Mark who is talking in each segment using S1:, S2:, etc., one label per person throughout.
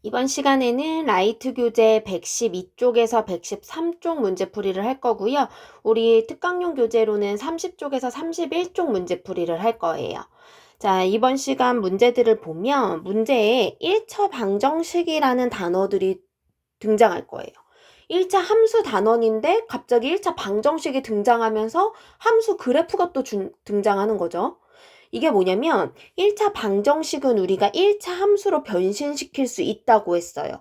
S1: 이번 시간에는 라이트 교재 112쪽에서 113쪽 문제풀이를 할 거고요. 우리 특강용 교재로는 30쪽에서 31쪽 문제풀이를 할 거예요. 자, 이번 시간 문제들을 보면 문제에 1차 방정식이라는 단어들이 등장할 거예요. 1차 함수 단원인데 갑자기 1차 방정식이 등장하면서 함수 그래프가 또 등장하는 거죠. 이게 뭐냐면 1차 방정식은 우리가 1차 함수로 변신시킬 수 있다고 했어요.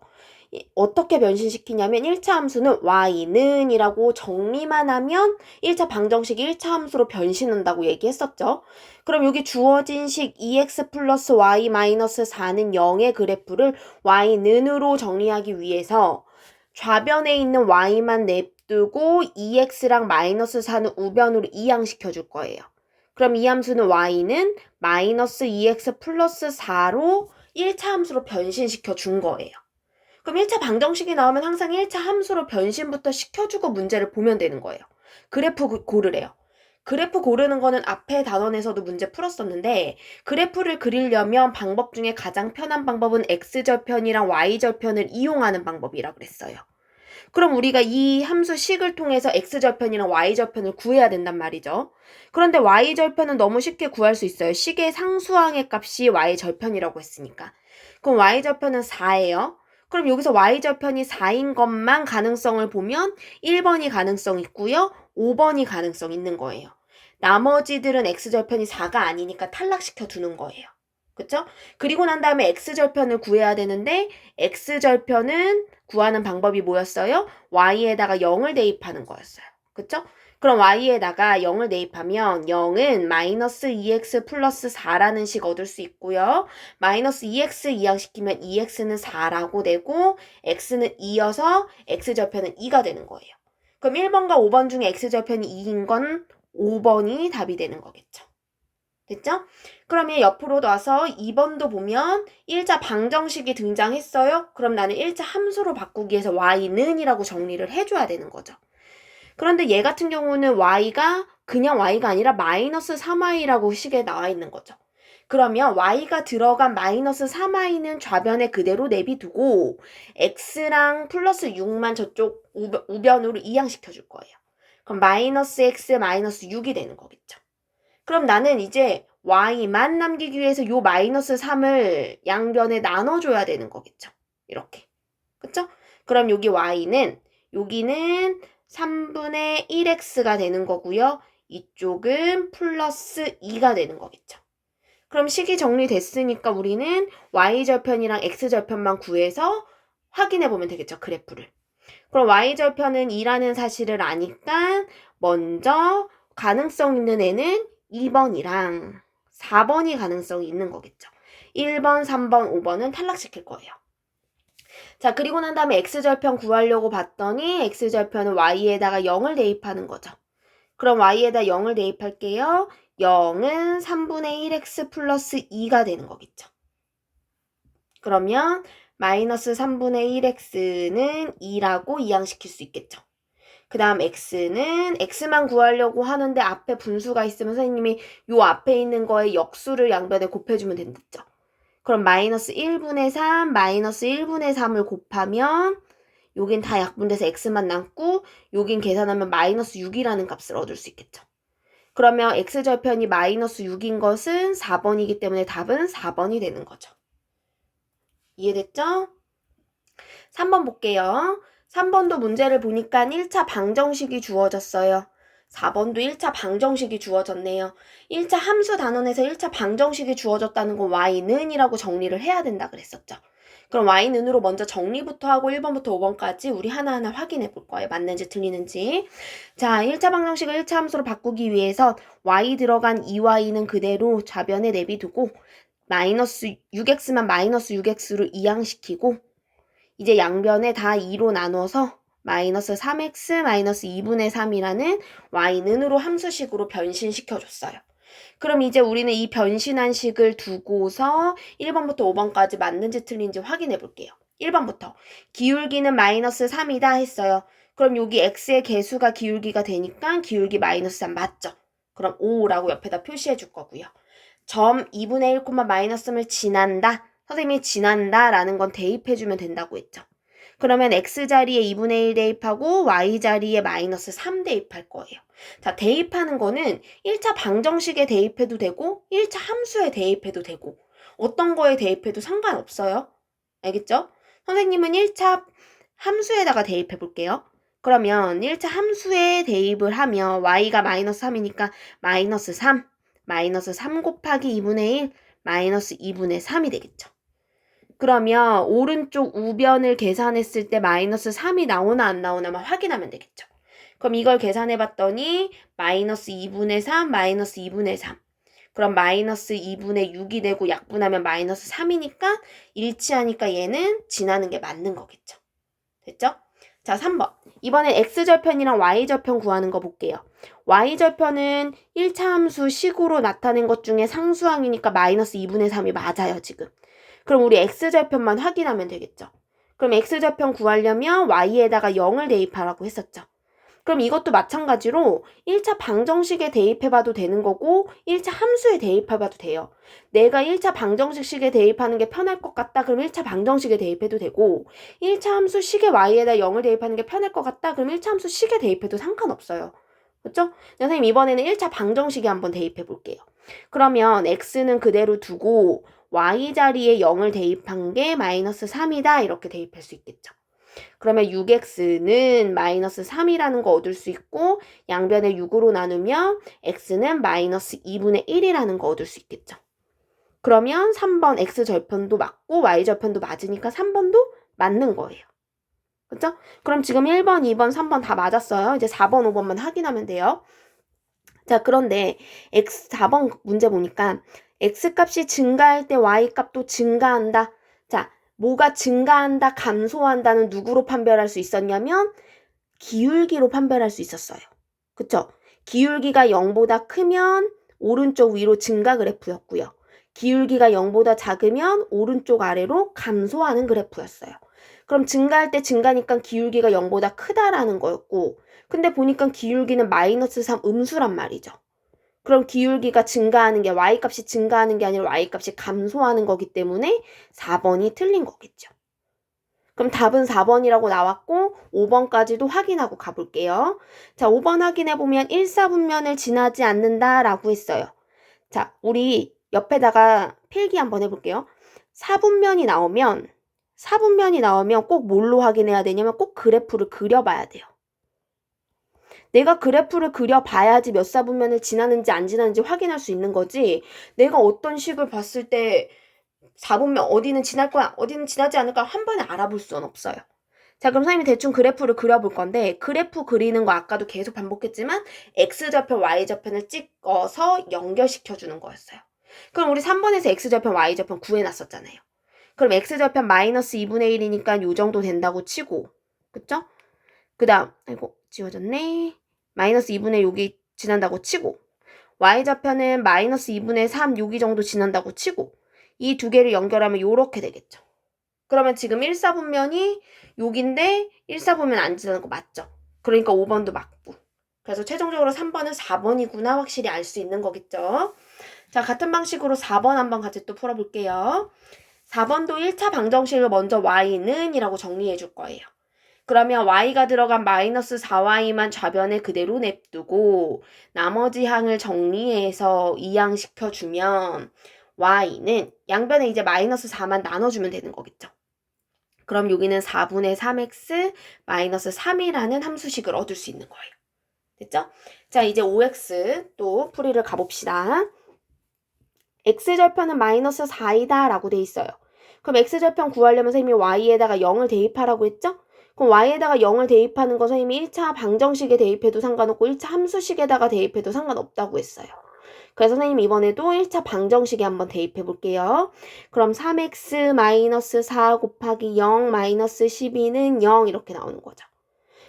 S1: 어떻게 변신시키냐면 1차 함수는 y는 이라고 정리만 하면 1차 방정식이 1차 함수로 변신한다고 얘기했었죠. 그럼 여기 주어진 식 2x 플러스 y 마이너스 4는 0의 그래프를 y는으로 정리하기 위해서 좌변에 있는 y만 냅두고 2x랑 마이너스 4는 우변으로 이항시켜 줄 거예요. 그럼 이 함수는 y는 마이너스 2x 플러스 4로 1차 함수로 변신시켜 준 거예요. 그럼 1차 방정식이 나오면 항상 1차 함수로 변신부터 시켜주고 문제를 보면 되는 거예요. 그래프 고르래요. 그래프 고르는 거는 앞에 단원에서도 문제 풀었었는데 그래프를 그리려면 방법 중에 가장 편한 방법은 x절편이랑 y절편을 이용하는 방법이라고 그랬어요. 그럼 우리가 이 함수 식을 통해서 x절편이랑 y절편을 구해야 된단 말이죠. 그런데 y절편은 너무 쉽게 구할 수 있어요. 식의 상수항의 값이 y절편이라고 했으니까. 그럼 y절편은 4예요. 그럼 여기서 y절편이 4인 것만 가능성을 보면 1번이 가능성 있고요. 5번이 가능성 있는 거예요. 나머지들은 x절편이 4가 아니니까 탈락시켜 두는 거예요. 그쵸? 그리고 난 다음에 x절편을 구해야 되는데 x절편은 구하는 방법이 뭐였어요? y에다가 0을 대입하는 거였어요. 그쵸? 그럼 y에다가 0을 대입하면 0은 마이너스 2x 플러스 4라는 식 얻을 수 있고요. 마이너스 2x 이항시키면 2x는 4라고 되고 x는 2여서 x절편은 2가 되는 거예요. 그럼 1번과 5번 중에 x절편이 2인 건 5번이 답이 되는 거겠죠. 됐죠? 그러면 옆으로 놔서 2번도 보면 1차 방정식이 등장했어요. 그럼 나는 1차 함수로 바꾸기 위해서 y는 이라고 정리를 해줘야 되는 거죠. 그런데 얘 같은 경우는 y가 그냥 y가 아니라 마이너스 3y라고 식에 나와 있는 거죠. 그러면 y가 들어간 마이너스 3y는 좌변에 그대로 내비두고 x랑 플러스 6만 저쪽 우변으로 이항시켜 줄 거예요. 그럼 마이너스 x 마이너스 6이 되는 거겠죠. 그럼 나는 이제 y만 남기기 위해서 요 마이너스 3을 양변에 나눠줘야 되는 거겠죠. 이렇게. 그쵸? 그럼 여기 y는 여기는 3분의 1x가 되는 거고요. 이쪽은 플러스 2가 되는 거겠죠. 그럼 식이 정리됐으니까 우리는 y절편이랑 x절편만 구해서 확인해 보면 되겠죠. 그래프를. 그럼 y절편은 2라는 사실을 아니까 먼저 가능성 있는 애는 2번이랑 4번이 가능성이 있는 거겠죠. 1번, 3번, 5번은 탈락시킬 거예요. 자, 그리고 난 다음에 x절편 구하려고 봤더니 x절편은 y에다가 0을 대입하는 거죠. 그럼 y에다 0을 대입할게요. 0은 3분의 1x 플러스 2가 되는 거겠죠. 그러면 마이너스 3분의 1x는 2라고 이항시킬 수 있겠죠. 그 다음 x는 x만 구하려고 하는데 앞에 분수가 있으면 선생님이 요 앞에 있는 거에 역수를 양변에 곱해주면 된댔죠. 그럼 마이너스 1분의 3, 마이너스 1분의 3을 곱하면 여긴 다 약분돼서 x만 남고 여긴 계산하면 마이너스 6이라는 값을 얻을 수 있겠죠. 그러면 x절편이 마이너스 6인 것은 4번이기 때문에 답은 4번이 되는 거죠. 이해됐죠? 3번 볼게요. 3번도 문제를 보니까 1차 방정식이 주어졌어요. 4번도 1차 방정식이 주어졌네요. 1차 함수 단원에서 1차 방정식이 주어졌다는 건 y는 이라고 정리를 해야 된다 그랬었죠. 그럼 y는으로 먼저 정리부터 하고 1번부터 5번까지 우리 하나하나 확인해 볼 거예요. 맞는지 틀리는지. 자, 1차 방정식을 1차 함수로 바꾸기 위해서 y 들어간 2y는 그대로 좌변에 내비두고 마이너스 6x만 마이너스 6x로 이항시키고 이제 양변에 다 2로 나눠서 마이너스 3x 마이너스 2분의 3이라는 y는으로 함수식으로 변신시켜줬어요. 그럼 이제 우리는 이 변신한 식을 두고서 1번부터 5번까지 맞는지 틀린지 확인해 볼게요. 1번부터 기울기는 마이너스 3이다 했어요. 그럼 여기 x의 개수가 기울기가 되니까 기울기 마이너스 3 맞죠? 그럼 5라고 옆에다 표시해 줄 거고요. 점 2분의 1, 마이너스 3을 지난다. 선생님이 지난다라는 건 대입해주면 된다고 했죠. 그러면 x자리에 2분의 1 대입하고 y자리에 마이너스 3 대입할 거예요. 자, 대입하는 거는 1차 방정식에 대입해도 되고 1차 함수에 대입해도 되고 어떤 거에 대입해도 상관없어요. 알겠죠? 선생님은 1차 함수에다가 대입해 볼게요. 그러면 1차 함수에 대입을 하면 y가 마이너스 3이니까 마이너스 3, 마이너스 3 곱하기 2분의 1, 마이너스 2분의 3이 되겠죠. 그러면 오른쪽 우변을 계산했을 때 마이너스 3이 나오나 안 나오나만 확인하면 되겠죠. 그럼 이걸 계산해 봤더니 마이너스 2분의 3, 마이너스 2분의 3. 그럼 마이너스 2분의 6이 되고 약분하면 마이너스 3이니까 일치하니까 얘는 지나는 게 맞는 거겠죠. 됐죠? 자, 3번. 이번엔 x절편이랑 y절편 구하는 거 볼게요. y절편은 1차 함수 식으로 나타낸 것 중에 상수항이니까 마이너스 2분의 3이 맞아요, 지금. 그럼 우리 x절편만 확인하면 되겠죠. 그럼 x절편 구하려면 y에다가 0을 대입하라고 했었죠. 그럼 이것도 마찬가지로 1차 방정식에 대입해봐도 되는 거고 1차 함수에 대입해봐도 돼요. 내가 1차 방정식식에 대입하는 게 편할 것 같다. 그럼 1차 방정식에 대입해도 되고 1차 함수 식에 y에다 0을 대입하는 게 편할 것 같다. 그럼 1차 함수 식에 대입해도 상관없어요. 그렇죠? 선생님 이번에는 1차 방정식에 한번 대입해 볼게요. 그러면 x는 그대로 두고 y자리에 0을 대입한 게 마이너스 3이다. 이렇게 대입할 수 있겠죠. 그러면 6x는 마이너스 3이라는 거 얻을 수 있고 양변에 6으로 나누면 x는 마이너스 2분의 1이라는 거 얻을 수 있겠죠. 그러면 3번 x절편도 맞고 y절편도 맞으니까 3번도 맞는 거예요. 그렇죠? 그럼 지금 1번, 2번, 3번 다 맞았어요. 이제 4번, 5번만 확인하면 돼요. 자, 그런데 4번 문제 보니까 x값이 증가할 때 y값도 증가한다. 자, 뭐가 증가한다, 감소한다는 누구로 판별할 수 있었냐면 기울기로 판별할 수 있었어요. 그쵸? 기울기가 0보다 크면 오른쪽 위로 증가 그래프였고요. 기울기가 0보다 작으면 오른쪽 아래로 감소하는 그래프였어요. 그럼 증가할 때 증가니까 기울기가 0보다 크다라는 거였고 근데 보니까 기울기는 마이너스 3 음수란 말이죠. 그럼 기울기가 증가하는 게 y값이 증가하는 게 아니라 y값이 감소하는 거기 때문에 4번이 틀린 거겠죠. 그럼 답은 4번이라고 나왔고 5번까지도 확인하고 가볼게요. 자, 5번 확인해보면 1사분면을 지나지 않는다라고 했어요. 자, 우리 옆에다가 필기 한번 해볼게요. 4분면이 나오면 꼭 뭘로 확인해야 되냐면 꼭 그래프를 그려봐야 돼요. 내가 그래프를 그려봐야지 몇 사분면을 지나는지 안 지나는지 확인할 수 있는 거지. 내가 어떤 식을 봤을 때 4분면 어디는 지날 거야, 어디는 지나지 않을 거야 한 번에 알아볼 수는 없어요. 자, 그럼 선생님이 대충 그래프를 그려볼 건데 그래프 그리는 거 아까도 계속 반복했지만 x절편, y절편을 찍어서 연결시켜주는 거였어요. 그럼 우리 3번에서 x절편, y절편 구해놨었잖아요. 그럼 x절편 마이너스 2분의 1이니까 요 정도 된다고 치고 그쵸? 그 다음 아이고 지워졌네. 마이너스 2분의 여기 지난다고 치고 y좌표는 마이너스 2분의 3 여기 정도 지난다고 치고 이 두 개를 연결하면 요렇게 되겠죠. 그러면 지금 1사분면이 여기인데 1사분면 안 지나는 거 맞죠? 그러니까 5번도 맞고 그래서 최종적으로 3번은 4번이구나 확실히 알 수 있는 거겠죠. 자, 같은 방식으로 4번 한번 같이 또 풀어볼게요. 4번도 1차 방정식을 먼저 y는 이라고 정리해 줄 거예요. 그러면 y가 들어간 마이너스 4y만 좌변에 그대로 냅두고 나머지 항을 정리해서 이항시켜주면 y는 양변에 이제 마이너스 4만 나눠주면 되는 거겠죠. 그럼 여기는 4분의 3x 마이너스 3이라는 함수식을 얻을 수 있는 거예요. 됐죠? 자, 이제 5x 또 풀이를 가봅시다. x절편은 마이너스 4이다 라고 돼 있어요. 그럼 x절편 구하려면 선생님이 y에다가 0을 대입하라고 했죠? 그럼 y에다가 0을 대입하는 거 선생님이 1차 방정식에 대입해도 상관없고 1차 함수식에다가 대입해도 상관없다고 했어요. 그래서 선생님 이번에도 1차 방정식에 한번 대입해 볼게요. 그럼 3x 마이너스 4 곱하기 0 마이너스 12는 0 이렇게 나오는 거죠.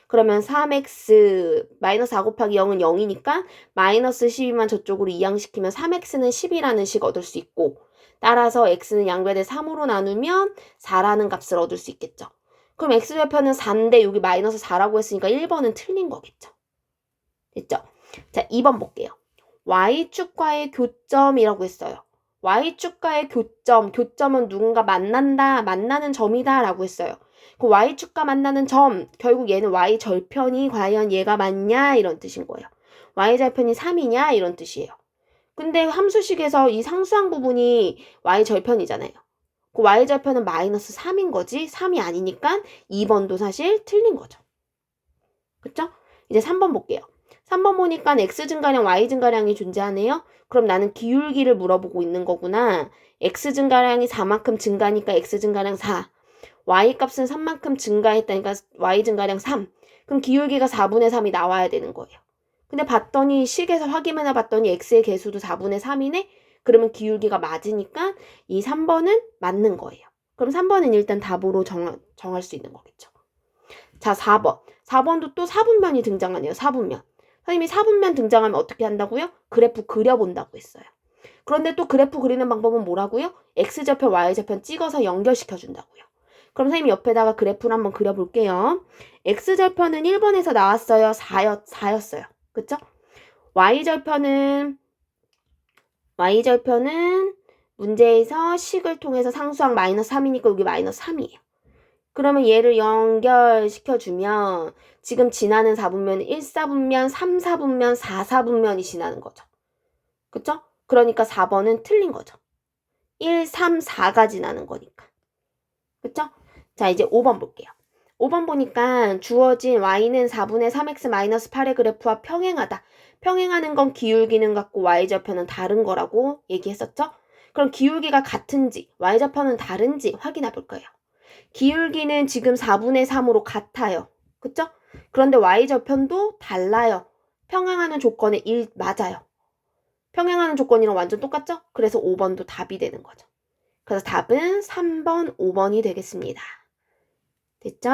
S1: 그러면 3x 마이너스 4 곱하기 0은 0이니까 마이너스 12만 저쪽으로 이항시키면 3x는 10이라는 식 얻을 수 있고 따라서 x는 양변에 3으로 나누면 4라는 값을 얻을 수 있겠죠. 그럼 x좌표는 4인데 여기 마이너스 4라고 했으니까 1번은 틀린 거겠죠. 됐죠? 자, 2번 볼게요. y축과의 교점이라고 했어요. y축과의 교점은 누군가 만나는 점이다 라고 했어요. 그 y축과 만나는 점, 결국 얘는 y절편이 과연 얘가 맞냐 이런 뜻인 거예요. y절편이 3이냐 이런 뜻이에요. 근데 함수식에서 이 상수항 부분이 y절편이잖아요. 그 y절편은 마이너스 3인 거지 3이 아니니까 2번도 사실 틀린 거죠. 그쵸? 이제 3번 볼게요. 3번 보니까 x 증가량, y 증가량이 존재하네요. 그럼 나는 기울기를 물어보고 있는 거구나. x 증가량이 4만큼 증가니까 x 증가량 4. y 값은 3만큼 증가했다니까 y 증가량 3. 그럼 기울기가 4분의 3이 나와야 되는 거예요. 근데 봤더니 식에서 확인해나 봤더니 x의 개수도 4분의 3이네? 그러면 기울기가 맞으니까 이 3번은 맞는 거예요. 그럼 3번은 일단 답으로 정할 수 있는 거겠죠. 자, 4번. 4번도 또 4분면이 등장하네요. 4분면. 선생님이 4분면 등장하면 어떻게 한다고요? 그래프 그려본다고 했어요. 그런데 또 그래프 그리는 방법은 뭐라고요? x절편, y절편 찍어서 연결시켜 준다고요. 그럼 선생님이 옆에다가 그래프를 한번 그려볼게요. x절편은 1번에서 나왔어요. 4였어요. 그쵸? y절편은 문제에서 식을 통해서 상수항 마이너스 3이니까 여기 마이너스 3이에요. 그러면 얘를 연결시켜주면 지금 지나는 4분면은 1, 4분면, 3, 4분면, 4, 4분면이 지나는 거죠. 그쵸? 그러니까 4번은 틀린 거죠. 1, 3, 4가 지나는 거니까. 그쵸? 자, 이제 5번 볼게요. 5번 보니까 주어진 y는 4분의 3x-8의 그래프와 평행하다. 평행하는 건 기울기는 같고 y좌표는 다른 거라고 얘기했었죠? 그럼 기울기가 같은지 y좌표는 다른지 확인해 볼 거예요. 기울기는 지금 4분의 3으로 같아요. 그쵸? 그런데 y좌표도 달라요. 평행하는 조건에 1 맞아요. 평행하는 조건이랑 완전 똑같죠? 그래서 5번도 답이 되는 거죠. 그래서 답은 3번, 5번이 되겠습니다. 됐죠?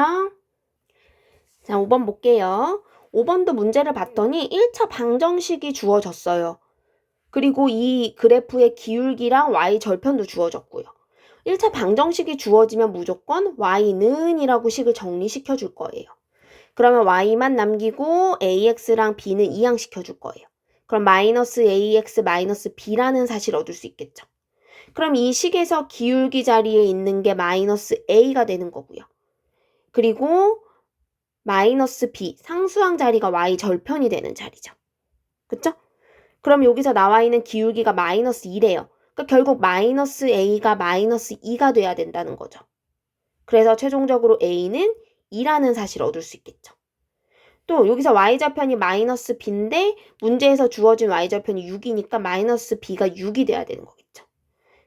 S1: 자, 5번 볼게요. 5번도 문제를 봤더니 1차 방정식이 주어졌어요. 그리고 이 그래프의 기울기랑 y절편도 주어졌고요. 1차 방정식이 주어지면 무조건 y는 이라고 식을 정리시켜 줄 거예요. 그러면 y만 남기고 ax랑 b는 이항시켜 줄 거예요. 그럼 마이너스 ax 마이너스 b라는 사실을 얻을 수 있겠죠. 그럼 이 식에서 기울기 자리에 있는 게 마이너스 a가 되는 거고요. 그리고 마이너스 b, 상수항 자리가 y절편이 되는 자리죠. 그쵸? 그럼 여기서 나와 있는 기울기가 마이너스 2래요. 그러니까 결국 마이너스 a가 마이너스 2가 돼야 된다는 거죠. 그래서 최종적으로 a는 2라는 사실을 얻을 수 있겠죠. 또 여기서 y절편이 마이너스 b인데 문제에서 주어진 y절편이 6이니까 마이너스 b가 6이 돼야 되는 거겠죠.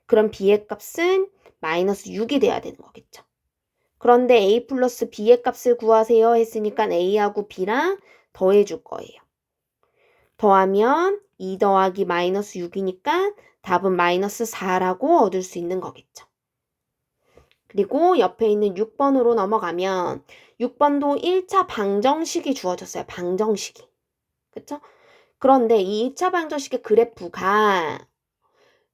S1: 그럼 b의 값은 마이너스 6이 돼야 되는 거겠죠. 그런데 a 플러스 b의 값을 구하세요 했으니까 a하고 b랑 더해줄 거예요. 더하면 2 더하기 마이너스 6이니까 답은 마이너스 4라고 얻을 수 있는 거겠죠. 그리고 옆에 있는 6번으로 넘어가면 6번도 1차 방정식이 주어졌어요. 방정식이. 그쵸? 그런데 이 1차 방정식의 그래프가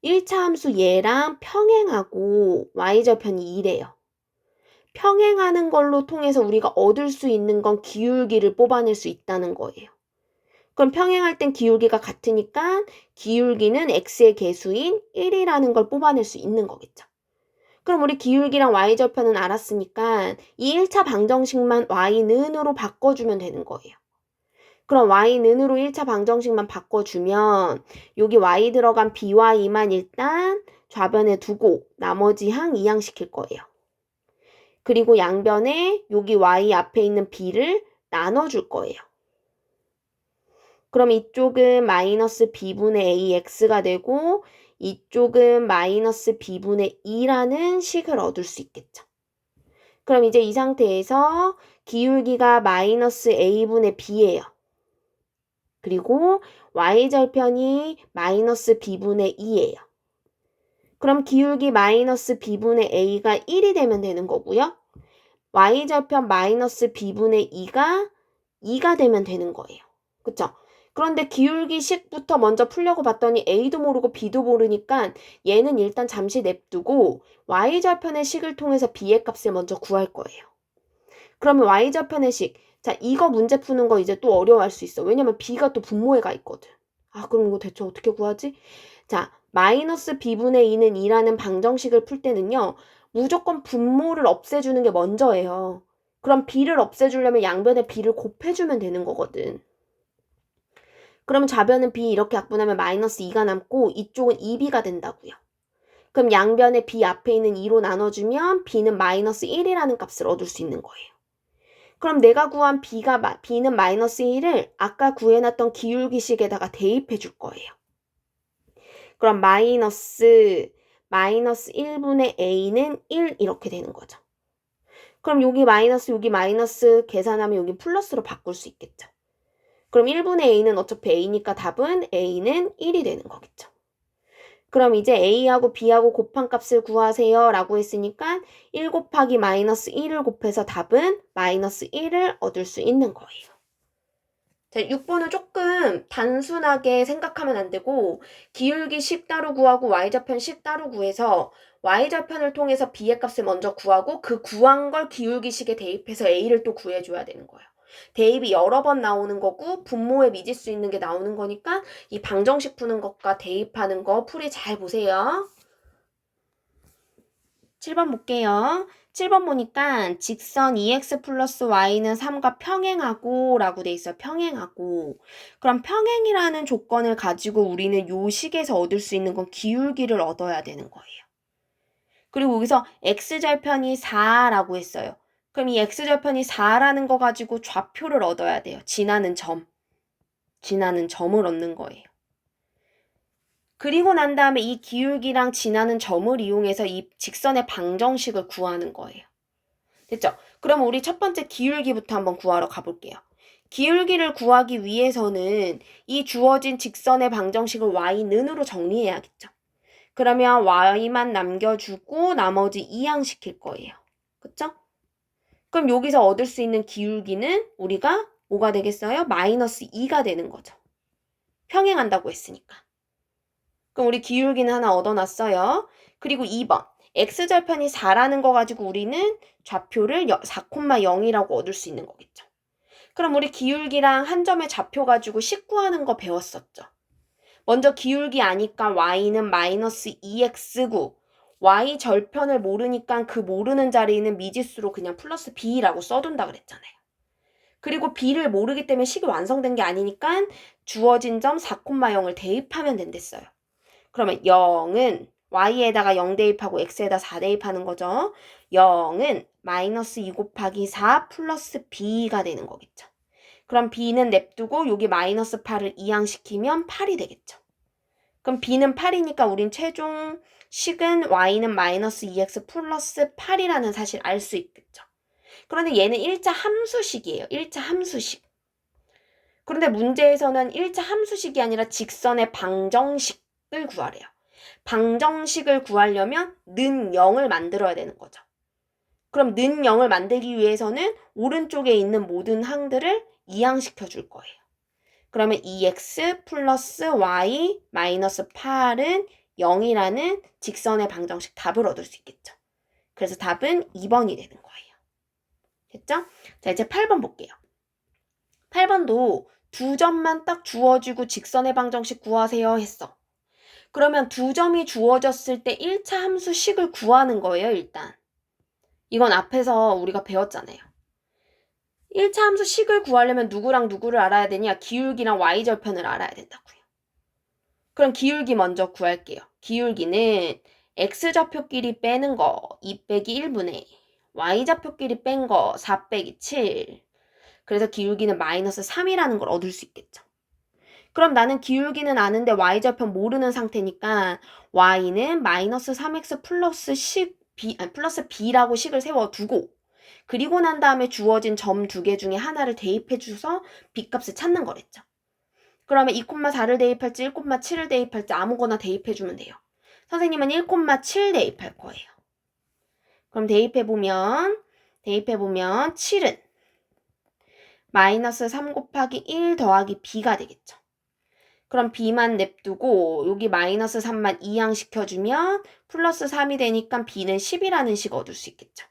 S1: 1차 함수 얘랑 평행하고 y절편이 2래요. 평행하는 걸로 통해서 우리가 얻을 수 있는 건 기울기를 뽑아낼 수 있다는 거예요. 그럼 평행할 땐 기울기가 같으니까 기울기는 x의 개수인 1이라는 걸 뽑아낼 수 있는 거겠죠. 그럼 우리 기울기랑 y절편은 알았으니까 이 1차 방정식만 y는으로 바꿔주면 되는 거예요. 그럼 y는으로 1차 방정식만 바꿔주면 여기 y 들어간 b와 2만 일단 좌변에 두고 나머지 항 이항시킬 거예요. 그리고 양변에 여기 y 앞에 있는 b를 나눠줄 거예요. 그럼 이쪽은 마이너스 b분의 ax가 되고 이쪽은 마이너스 b분의 2라는 식을 얻을 수 있겠죠. 그럼 이제 이 상태에서 기울기가 마이너스 a분의 b예요. 그리고 y절편이 마이너스 b분의 2예요. 그럼 기울기 마이너스 b분의 a가 1이 되면 되는 거고요. y절편 마이너스 b분의 2가 2가 되면 되는 거예요. 그쵸? 그런데 기울기식부터 먼저 풀려고 봤더니 a도 모르고 b도 모르니까 얘는 일단 잠시 냅두고 y절편의 식을 통해서 b의 값을 먼저 구할 거예요. 그러면 y절편의 식, 자 이거 문제 푸는 거 이제 또 어려워할 수 있어. 왜냐면 b가 또 분모에 가 있거든. 아 그럼 이거 대체 어떻게 구하지? 자 마이너스 b분의 2는 2라는 방정식을 풀 때는요. 무조건 분모를 없애주는 게 먼저예요. 그럼 b를 없애주려면 양변에 b를 곱해주면 되는 거거든. 그럼 좌변은 b 이렇게 약분하면 마이너스 2가 남고 이쪽은 2b가 된다고요. 그럼 양변에 b 앞에 있는 2로 나눠주면 b는 마이너스 1이라는 값을 얻을 수 있는 거예요. 그럼 내가 구한 b는 마이너스 1을 아까 구해놨던 기울기식에다가 대입해 줄 거예요. 그럼 마이너스 1분의 a는 1 이렇게 되는 거죠. 그럼 여기 마이너스 계산하면 여기 플러스로 바꿀 수 있겠죠. 그럼 1분의 a는 어차피 a니까 답은 a는 1이 되는 거겠죠. 그럼 이제 a하고 b하고 곱한 값을 구하세요 라고 했으니까 1 곱하기 마이너스 1을 곱해서 답은 마이너스 1을 얻을 수 있는 거예요. 자, 6번은 조금 단순하게 생각하면 안 되고 기울기식 따로 구하고 y좌편식 따로 구해서 y좌편을 통해서 b의 값을 먼저 구하고 그 구한 걸 기울기식에 대입해서 a를 또 구해줘야 되는 거예요. 대입이 여러 번 나오는 거고 분모에 미지수 있는 게 나오는 거니까 이 방정식 푸는 것과 대입하는 거 풀이 잘 보세요. 7번 볼게요. 7번 보니까 직선 2x 플러스 y는 3과 평행하고 라고 돼 있어요. 평행하고. 그럼 평행이라는 조건을 가지고 우리는 요 식에서 얻을 수 있는 건 기울기를 얻어야 되는 거예요. 그리고 여기서 x절편이 4라고 했어요. 그럼 이 x절편이 4라는 거 가지고 좌표를 얻어야 돼요. 지나는 점을 얻는 거예요. 그리고 난 다음에 이 기울기랑 지나는 점을 이용해서 이 직선의 방정식을 구하는 거예요. 됐죠? 그럼 우리 첫 번째 기울기부터 한번 구하러 가볼게요. 기울기를 구하기 위해서는 이 주어진 직선의 방정식을 y는으로 정리해야겠죠. 그러면 y만 남겨주고 나머지 이항시킬 거예요. 그쵸? 그럼 여기서 얻을 수 있는 기울기는 우리가 뭐가 되겠어요? 마이너스 2가 되는 거죠. 평행한다고 했으니까. 그럼 우리 기울기는 하나 얻어놨어요. 그리고 2번. x절편이 4라는 거 가지고 우리는 좌표를 4,0이라고 얻을 수 있는 거겠죠. 그럼 우리 기울기랑 한 점의 좌표 가지고 식 구하는 거 배웠었죠. 먼저 기울기 아니까 y는 마이너스 2x고 y 절편을 모르니까 그 모르는 자리에는 미지수로 그냥 플러스 b라고 써둔다 그랬잖아요. 그리고 b를 모르기 때문에 식이 완성된 게 아니니까 주어진 점 4,0을 대입하면 된댔어요. 그러면 0은 y에다가 0 대입하고 x에다 4 대입하는 거죠. 0은 마이너스 2 곱하기 4 플러스 b가 되는 거겠죠. 그럼 b는 냅두고 여기 마이너스 8을 이항시키면 8이 되겠죠. 그럼 b는 8이니까 우린 최종 식은 y는 마이너스 2x 플러스 8이라는 사실 알 수 있겠죠. 그런데 얘는 1차 함수식이에요. 1차 함수식. 그런데 문제에서는 1차 함수식이 아니라 직선의 방정식을 구하래요. 방정식을 구하려면 는 0을 만들어야 되는 거죠. 그럼 는 0을 만들기 위해서는 오른쪽에 있는 모든 항들을 이항시켜 줄 거예요. 그러면 2x 플러스 y 마이너스 8은 0이라는 직선의 방정식 답을 얻을 수 있겠죠. 그래서 답은 2번이 되는 거예요. 됐죠? 자, 이제 8번 볼게요. 8번도 두 점만 딱 주어지고 직선의 방정식 구하세요 했어. 그러면 두 점이 주어졌을 때 1차 함수식을 구하는 거예요, 일단. 이건 앞에서 우리가 배웠잖아요. 1차 함수식을 구하려면 누구랑 누구를 알아야 되냐? 기울기랑 y절편을 알아야 된다고요. 그럼 기울기 먼저 구할게요. 기울기는 x좌표끼리 빼는 거 2 빼기 1분의 y좌표끼리 뺀 거 4 빼기 7. 그래서 기울기는 마이너스 3이라는 걸 얻을 수 있겠죠. 그럼 나는 기울기는 아는데 y절편 모르는 상태니까 y는 마이너스 3x 플러스 b라고 식을 세워두고 그리고 난 다음에 주어진 점 두 개 중에 하나를 대입해줘서 b값을 찾는 거랬죠. 그러면 2,4를 대입할지 1,7을 대입할지 아무거나 대입해주면 돼요. 선생님은 1,7 대입할 거예요. 그럼 대입해보면 7은 마이너스 3 곱하기 1 더하기 b가 되겠죠. 그럼 b만 냅두고 여기 마이너스 3만 이항시켜주면 플러스 3이 되니까 b는 10이라는 식 얻을 수 있겠죠.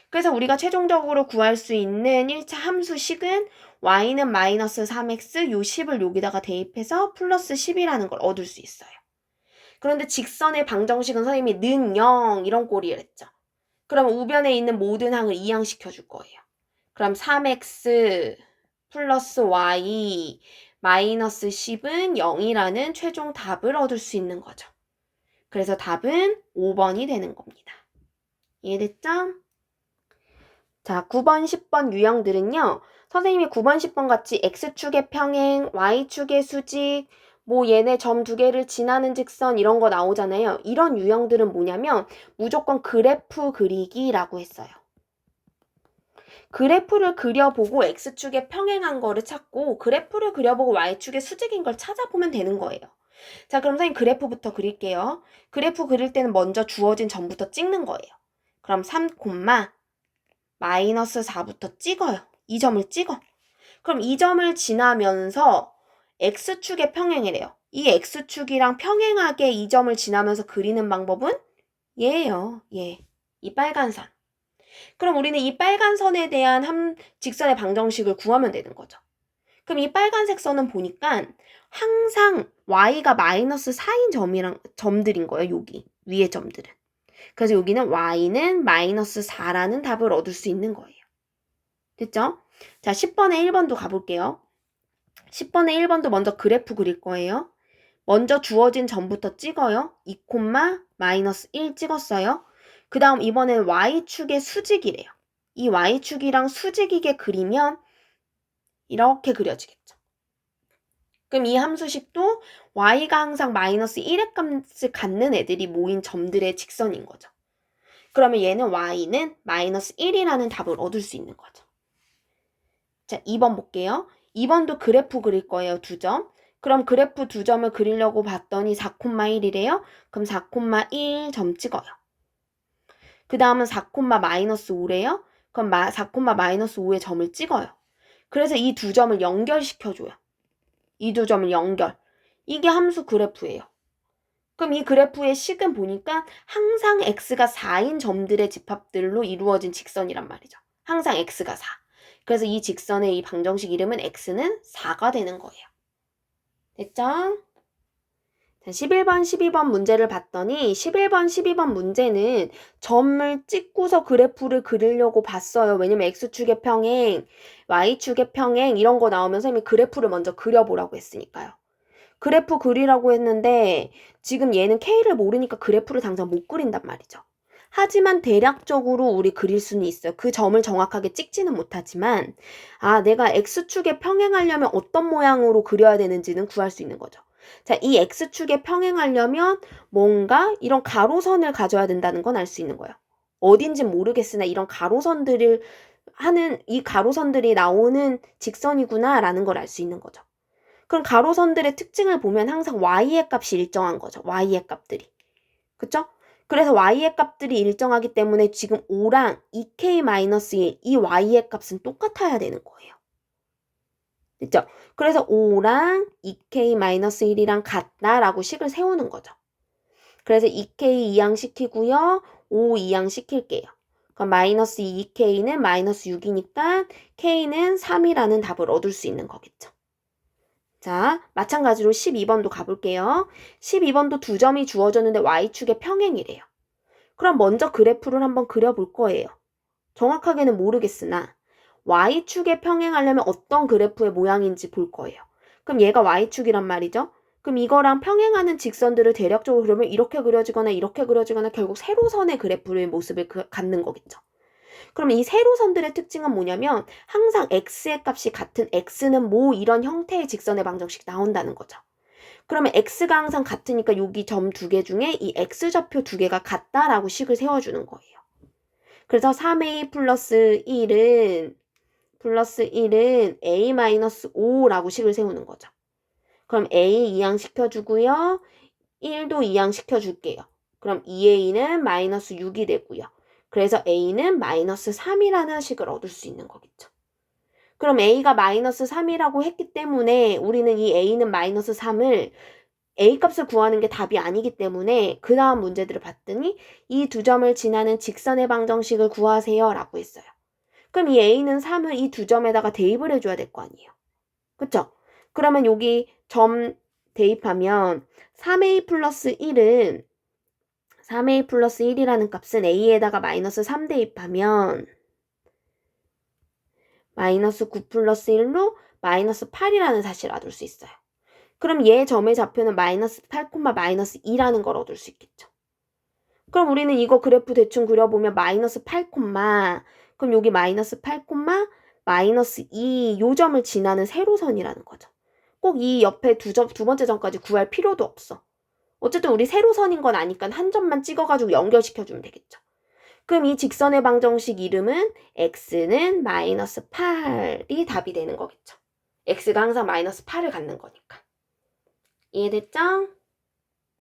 S1: 그래서 우리가 최종적으로 구할 수 있는 1차 함수식은 y는 마이너스 3x 요 10을 여기다가 대입해서 플러스 10이라는 걸 얻을 수 있어요. 그런데 직선의 방정식은 선생님이 는 0 이런 꼴이를 했죠. 그럼 우변에 있는 모든 항을 이항시켜 줄 거예요. 그럼 3x 플러스 y 마이너스 10은 0이라는 최종 답을 얻을 수 있는 거죠. 그래서 답은 5번이 되는 겁니다. 이해됐죠? 자, 9번, 10번 유형들은요. 선생님이 9번, 10번 같이 x축의 평행, y축의 수직, 뭐 얘네 점 두 개를 지나는 직선 이런 거 나오잖아요. 이런 유형들은 뭐냐면 무조건 그래프 그리기라고 했어요. 그래프를 그려보고 x축에 평행한 거를 찾고 그래프를 그려보고 y축에 수직인 걸 찾아보면 되는 거예요. 자, 그럼 선생님 그래프부터 그릴게요. 그래프 그릴 때는 먼저 주어진 점부터 찍는 거예요. 그럼 3, 마이너스 4부터 찍어요. 이 점을 찍어. 그럼 이 점을 지나면서 x축에 평행이래요. 이 x축이랑 평행하게 이 점을 지나면서 그리는 방법은 얘예요. 얘. 이 빨간 선. 그럼 우리는 이 빨간 선에 대한 직선의 방정식을 구하면 되는 거죠. 그럼 이 빨간색 선은 보니까 항상 y가 마이너스 4인 점들인 거예요. 여기 위에 점들은. 그래서 여기는 y는 마이너스 4라는 답을 얻을 수 있는 거예요. 됐죠? 자, 10번에 1번도 가볼게요. 10번에 1번도 먼저 그래프 그릴 거예요. 먼저 주어진 점부터 찍어요. 2, 마이너스 1 찍었어요. 그 다음 이번엔 y축의 수직이래요. 이 y축이랑 수직이게 그리면 이렇게 그려지겠죠. 그럼 이 함수식도 y가 항상 마이너스 1의 값을 갖는 애들이 모인 점들의 직선인 거죠. 그러면 얘는 y는 마이너스 1이라는 답을 얻을 수 있는 거죠. 자, 2번 볼게요. 2번도 그래프 그릴 거예요. 2점. 그럼 그래프 2점을 그리려고 봤더니 4,1이래요. 그럼 4,1점 찍어요. 그 다음은 4, 마이너스 5래요. 그럼 4, 마이너스 5의 점을 찍어요. 그래서 이 두 점을 연결시켜줘요. 이 두 점을 연결. 이게 함수 그래프예요. 그럼 이 그래프의 식은 보니까 항상 x가 4인 점들의 집합들로 이루어진 직선이란 말이죠. 항상 x가 4. 그래서 이 직선의 이 방정식 이름은 x는 4가 되는 거예요. 됐죠? 11번, 12번 문제를 봤더니 11번, 12번 문제는 점을 찍고서 그래프를 그리려고 봤어요. 왜냐면 x축의 평행, y축의 평행 이런 거 나오면 선생님이 그래프를 먼저 그려보라고 했으니까요. 그래프 그리라고 했는데 지금 얘는 K를 모르니까 그래프를 당장 못 그린단 말이죠. 하지만 대략적으로 우리 그릴 수는 있어요. 그 점을 정확하게 찍지는 못하지만 내가 X축에 평행하려면 어떤 모양으로 그려야 되는지는 구할 수 있는 거죠. 자, 이 X축에 평행하려면 뭔가 이런 가로선을 가져야 된다는 건 알 수 있는 거예요. 어딘진 모르겠으나 이런 가로선들을 하는 이 가로선들이 나오는 직선이구나 라는 걸 알 수 있는 거죠. 그럼 가로선들의 특징을 보면 항상 y의 값이 일정한 거죠. y의 값들이. 그쵸? 그래서 y의 값들이 일정하기 때문에 지금 5랑 2k-1 이 y의 값은 똑같아야 되는 거예요. 됐죠? 그래서 5랑 2k-1이랑 같다라고 식을 세우는 거죠. 그래서 2k 이항시키고요. 5 이항시킬게요. 그럼 마이너스 2k는 마이너스 6이니까 k는 3이라는 답을 얻을 수 있는 거겠죠. 자, 마찬가지로 12번도 가볼게요. 12번도 두 점이 주어졌는데 y축의 평행이래요. 그럼 먼저 그래프를 한번 그려볼 거예요. 정확하게는 모르겠으나 y축에 평행하려면 어떤 그래프의 모양인지 볼 거예요. 그럼 얘가 y축이란 말이죠. 그럼 이거랑 평행하는 직선들을 대략적으로 그려면 이렇게 그려지거나 이렇게 그려지거나 결국 세로선의 그래프의 모습을 갖는 거겠죠. 그러면 이 세로선들의 특징은 뭐냐면 항상 x의 값이 같은 x는 뭐 이런 형태의 직선의 방정식 나온다는 거죠. 그러면 x가 항상 같으니까 여기 점 두 개 중에 이 x좌표 두 개가 같다라고 식을 세워주는 거예요. 그래서 3a 플러스 1은 a-5라고 식을 세우는 거죠. 그럼 a 이항시켜주고요. 1도 이항시켜줄게요. 그럼 2a는 마이너스 6이 되고요. 그래서 a는 마이너스 3이라는 식을 얻을 수 있는 거겠죠. 그럼 a가 마이너스 3이라고 했기 때문에 우리는 이 a는 마이너스 3을 a 값을 구하는 게 답이 아니기 때문에 그 다음 문제들을 봤더니 이 두 점을 지나는 직선의 방정식을 구하세요 라고 했어요. 그럼 이 a는 3을 이 두 점에다가 대입을 해줘야 될 거 아니에요. 그쵸? 그러면 여기 점 대입하면 3a 플러스 1은 3a 플러스 1이라는 값은 a에다가 마이너스 3 대입하면 마이너스 9 플러스 1로 마이너스 8이라는 사실을 얻을 수 있어요. 그럼 얘 점의 좌표는 마이너스 8, 마이너스 2라는 걸 얻을 수 있겠죠. 그럼 우리는 이거 그래프 대충 그려보면 마이너스 8, 그럼 여기 마이너스 8, 마이너스 2 요 점을 지나는 세로선이라는 거죠. 꼭 이 옆에 두 번째 점까지 구할 필요도 없어. 어쨌든 우리 세로선인 건 아니까 한 점만 찍어가지고 연결시켜주면 되겠죠. 그럼 이 직선의 방정식 이름은 x는 마이너스 8이 답이 되는 거겠죠. x가 항상 마이너스 8을 갖는 거니까. 이해됐죠?